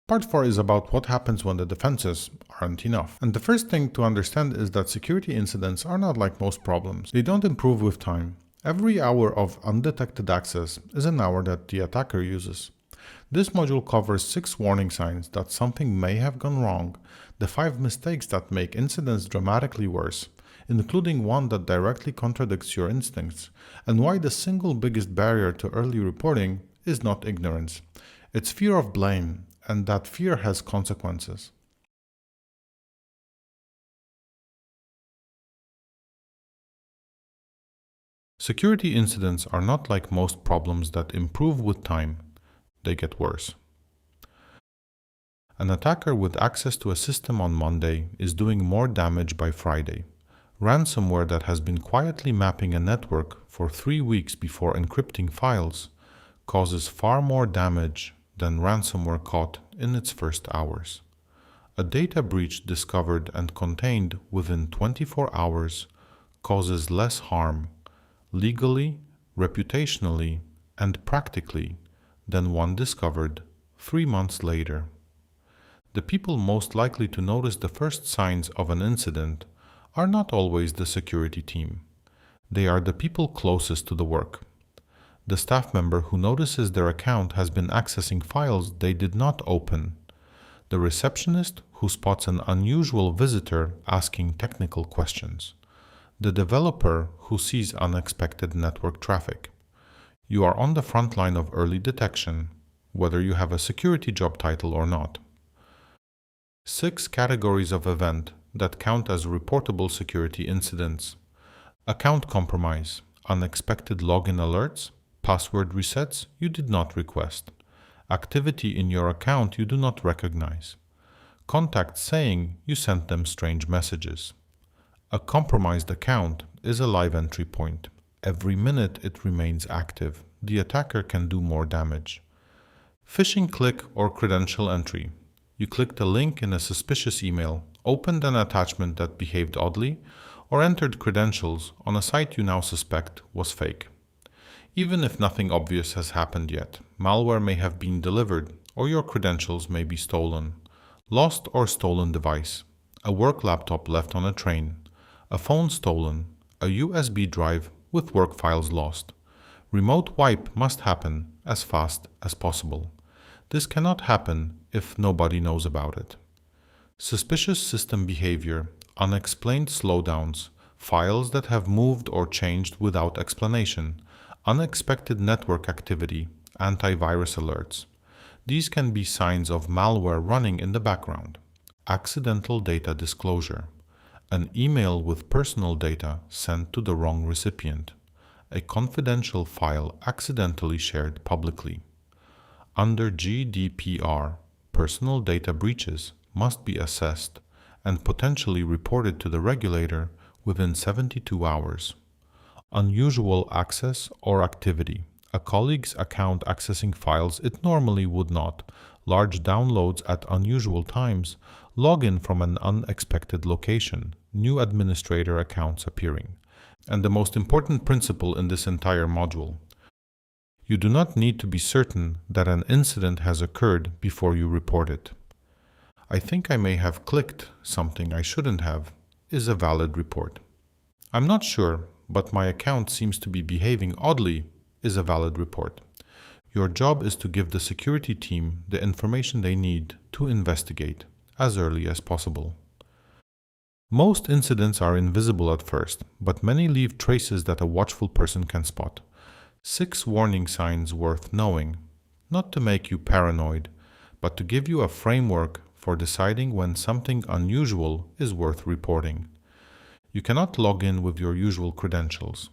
Part 4 is about what happens when the defenses aren't enough. And the first thing to understand is that security incidents are not like most problems. They don't improve with time. Every hour of undetected access is an hour that the attacker uses. This module covers 6 warning signs that something may have gone wrong, the 5 mistakes that make incidents dramatically worse, including one that directly contradicts your instincts, and why the single biggest barrier to early reporting is not ignorance. It's fear of blame, and that fear has consequences. Security incidents are not like most problems that improve with time. They get worse. An attacker with access to a system on Monday is doing more damage by Friday. Ransomware that has been quietly mapping a network for 3 weeks before encrypting files causes far more damage than ransomware caught in its first hours. A data breach discovered and contained within 24 hours causes less harm, legally, reputationally, and practically, than one discovered 3 months later. The people most likely to notice the first signs of an incident are not always the security team. They are the people closest to the work. The staff member who notices their account has been accessing files they did not open. The receptionist who spots an unusual visitor asking technical questions. The developer who sees unexpected network traffic. You are on the front line of early detection, whether you have a security job title or not. 6 categories of event that count as reportable security incidents. Account compromise, unexpected login alerts, password resets you did not request, activity in your account you do not recognize, contacts saying you sent them strange messages. A compromised account is a live entry point. Every minute it remains active, the attacker can do more damage. Phishing click or credential entry. You clicked a link in a suspicious email, opened an attachment that behaved oddly, or entered credentials on a site you now suspect was fake. Even if nothing obvious has happened yet, malware may have been delivered, or your credentials may be stolen. Lost or stolen device. A work laptop left on a train. A phone stolen. A USB drive with work files lost. Remote wipe must happen as fast as possible. This cannot happen if nobody knows about it. Suspicious system behavior, unexplained slowdowns, files that have moved or changed without explanation, unexpected network activity, antivirus alerts. These can be signs of malware running in the background. Accidental data disclosure. An email with personal data sent to the wrong recipient. A confidential file accidentally shared publicly. Under GDPR, personal data breaches must be assessed and potentially reported to the regulator within 72 hours. Unusual access or activity. A colleague's account accessing files it normally would not, large downloads at unusual times, login from an unexpected location, new administrator accounts appearing. And the most important principle in this entire module. You do not need to be certain that an incident has occurred before you report it. I think I may have clicked something I shouldn't have is a valid report. I'm not sure, but my account seems to be behaving oddly is a valid report. Your job is to give the security team the information they need to investigate as early as possible. Most incidents are invisible at first, but many leave traces that a watchful person can spot. 6 warning signs worth knowing, not to make you paranoid, but to give you a framework for deciding when something unusual is worth reporting. You cannot log in with your usual credentials.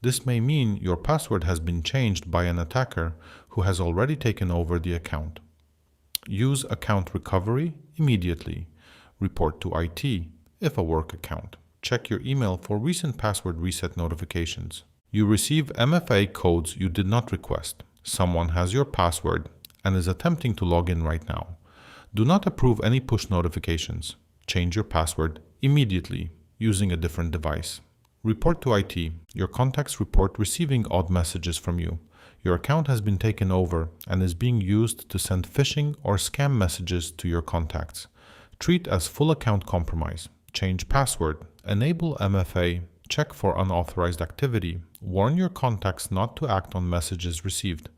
This may mean your password has been changed by an attacker who has already taken over the account. Use account recovery immediately. Report to IT if a work account. Check your email for recent password reset notifications. You receive MFA codes you did not request. Someone has your password and is attempting to log in right now. Do not approve any push notifications. Change your password immediately using a different device. Report to IT. Your contacts report receiving odd messages from you. Your account has been taken over and is being used to send phishing or scam messages to your contacts. Treat as full account compromise. Change password. Enable MFA. Check for unauthorized activity. Warn your contacts not to act on messages received.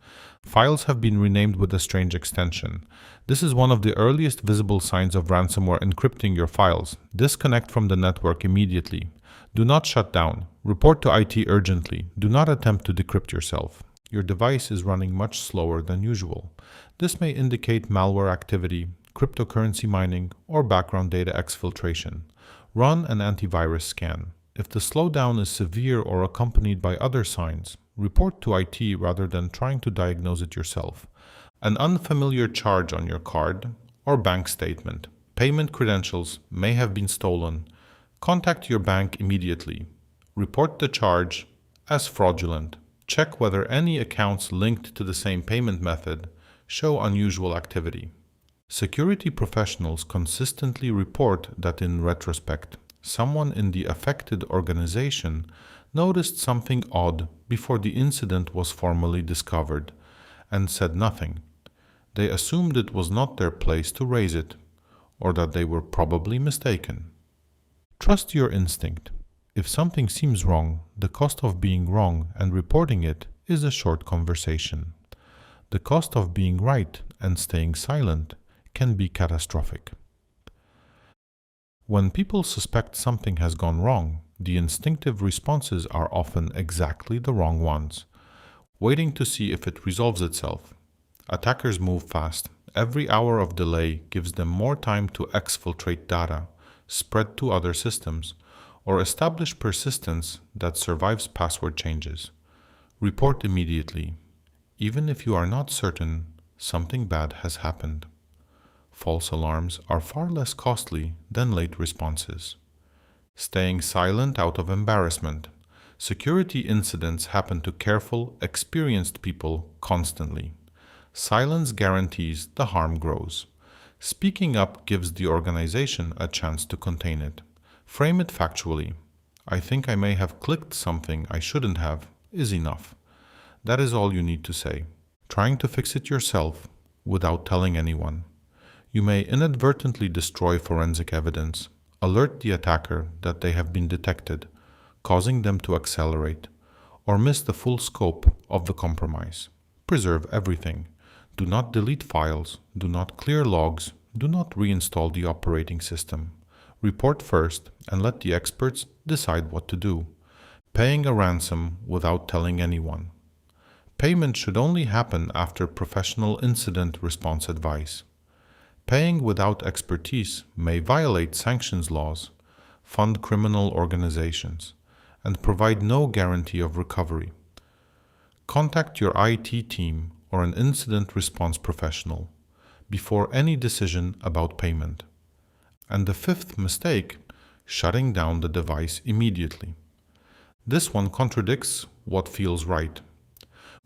Files have been renamed with a strange extension. This is one of the earliest visible signs of ransomware encrypting your files. Disconnect from the network immediately. Do not shut down. Report to IT urgently. Do not attempt to decrypt yourself. Your device is running much slower than usual. This may indicate malware activity, cryptocurrency mining, or background data exfiltration. Run an antivirus scan. If the slowdown is severe or accompanied by other signs, report to IT rather than trying to diagnose it yourself. An unfamiliar charge on your card or bank statement. Payment credentials may have been stolen. Contact your bank immediately. Report the charge as fraudulent. Check whether any accounts linked to the same payment method show unusual activity. Security professionals consistently report that in retrospect, someone in the affected organization noticed something odd before the incident was formally discovered and said nothing. They assumed it was not their place to raise it, or that they were probably mistaken. Trust your instinct. If something seems wrong, the cost of being wrong and reporting it is a short conversation. The cost of being right and staying silent can be catastrophic. When people suspect something has gone wrong, the instinctive responses are often exactly the wrong ones, waiting to see if it resolves itself. Attackers move fast. Every hour of delay gives them more time to exfiltrate data, spread to other systems, or establish persistence that survives password changes. Report immediately, even if you are not certain something bad has happened. False alarms are far less costly than late responses. Staying silent out of embarrassment. Security incidents happen to careful, experienced people constantly. Silence guarantees the harm grows. Speaking up gives the organization a chance to contain it. Frame it factually. I think I may have clicked something I shouldn't have is enough. That is all you need to say. Trying to fix it yourself without telling anyone. You may inadvertently destroy forensic evidence, alert the attacker that they have been detected, causing them to accelerate, or miss the full scope of the compromise. Preserve everything. Do not delete files, do not clear logs, do not reinstall the operating system. Report first and let the experts decide what to do. Paying a ransom without telling anyone. Payment should only happen after professional incident response advice. Paying without expertise may violate sanctions laws, fund criminal organizations, and provide no guarantee of recovery. Contact your IT team or an incident response professional before any decision about payment. And the fifth mistake, shutting down the device immediately. This one contradicts what feels right.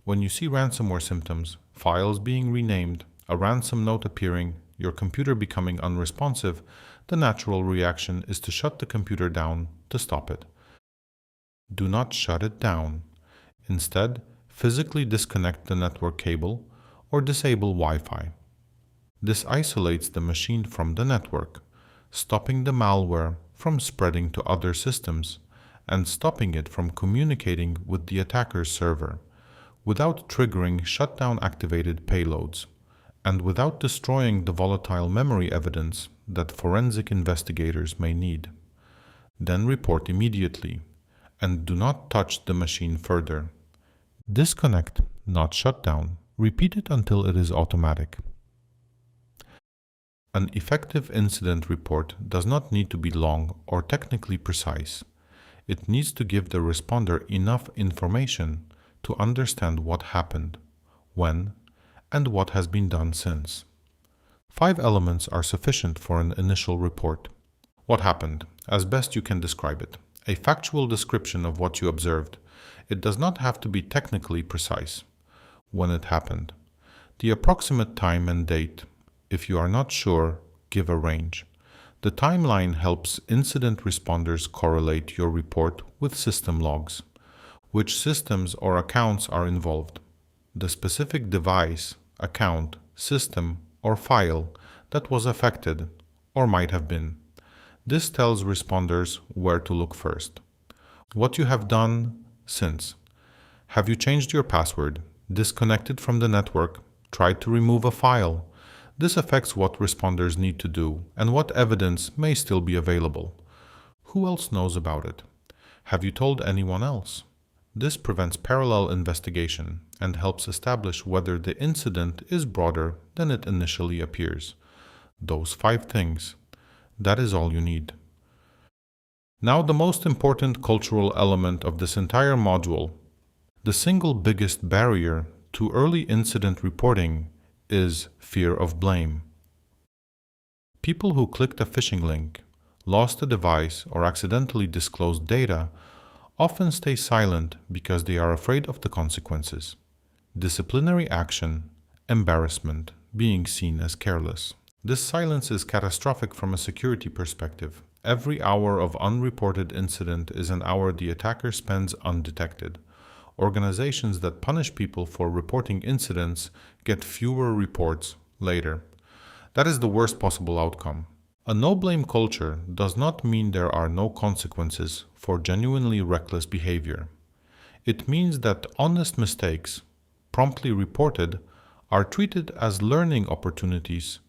When you see ransomware symptoms, files being renamed, a ransom note appearing, your computer becoming unresponsive, the natural reaction is to shut the computer down to stop it. Do not shut it down. Instead, physically disconnect the network cable or disable Wi-Fi. This isolates the machine from the network, stopping the malware from spreading to other systems and stopping it from communicating with the attacker's server, without triggering shutdown-activated payloads, and without destroying the volatile memory evidence that forensic investigators may need. Then report immediately, and do not touch the machine further. Disconnect, not shut down. Repeat it until it is automatic. An effective incident report does not need to be long or technically precise. It needs to give the responder enough information to understand what happened, when, and what has been done since. 5 elements are sufficient for an initial report. What happened, as best you can describe it. A factual description of what you observed. It does not have to be technically precise. When it happened. The approximate time and date. If you are not sure, give a range. The timeline helps incident responders correlate your report with system logs. Which systems or accounts are involved, the specific device, account, system, or file that was affected or might have been. This tells responders where to look first. What you have done since. Have you changed your password, disconnected from the network, tried to remove a file? This affects what responders need to do and what evidence may still be available. Who else knows about it? Have you told anyone else? This prevents parallel investigation and helps establish whether the incident is broader than it initially appears. Those 5 things. That is all you need. Now the most important cultural element of this entire module. The single biggest barrier to early incident reporting is fear of blame. People who clicked a phishing link, lost a device, or accidentally disclosed data often stay silent because they are afraid of the consequences. Disciplinary action, embarrassment, being seen as careless. This silence is catastrophic from a security perspective. Every hour of unreported incident is an hour the attacker spends undetected. Organizations that punish people for reporting incidents get fewer reports later. That is the worst possible outcome. A no-blame culture does not mean there are no consequences for genuinely reckless behavior. It means that honest mistakes, promptly reported, are treated as learning opportunities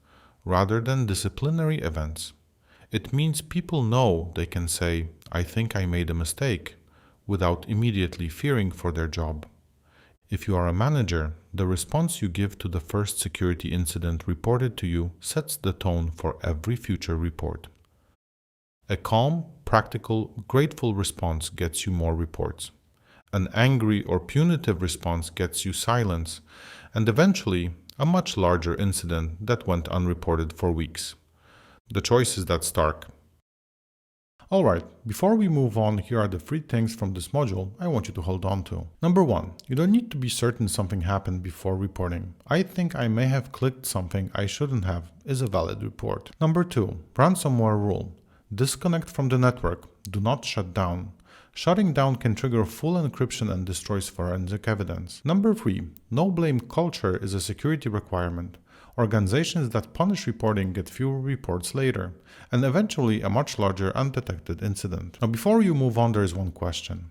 rather than disciplinary events. It means people know they can say, "I think I made a mistake," without immediately fearing for their job. If you are a manager, the response you give to the first security incident reported to you sets the tone for every future report. A calm, practical, grateful response gets you more reports. An angry or punitive response gets you silence, and eventually a much larger incident that went unreported for weeks. The choice is that stark. Alright, before we move on, here are the 3 things from this module I want you to hold on to. Number 1, you don't need to be certain something happened before reporting. "I think I may have clicked something I shouldn't have" is a valid report. Number 2, ransomware rule. Disconnect from the network. Do not shut down. Shutting down can trigger full encryption and destroys forensic evidence. Number 3, no blame culture is a security requirement. Organizations that punish reporting get fewer reports later, and eventually a much larger undetected incident. Now, before you move on, there is one question.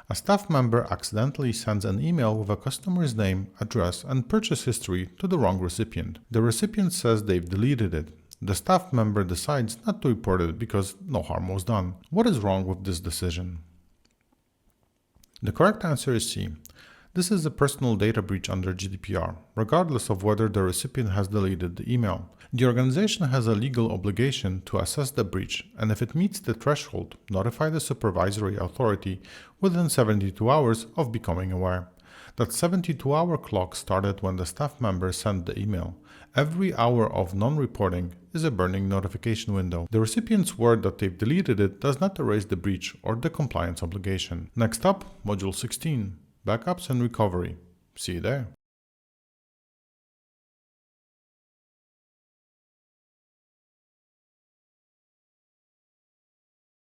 A staff member accidentally sends an email with a customer's name, address, and purchase history to the wrong recipient. The recipient says they've deleted it. The staff member decides not to report it because no harm was done. What is wrong with this decision? The correct answer is C. This is a personal data breach under GDPR, regardless of whether the recipient has deleted the email. The organization has a legal obligation to assess the breach, and if it meets the threshold, notify the supervisory authority within 72 hours of becoming aware. That 72-hour clock started when the staff member sent the email. Every hour of non-reporting is a burning notification window. The recipient's word that they've deleted it does not erase the breach or the compliance obligation. Next up, Module 16. Backups and recovery. See you there.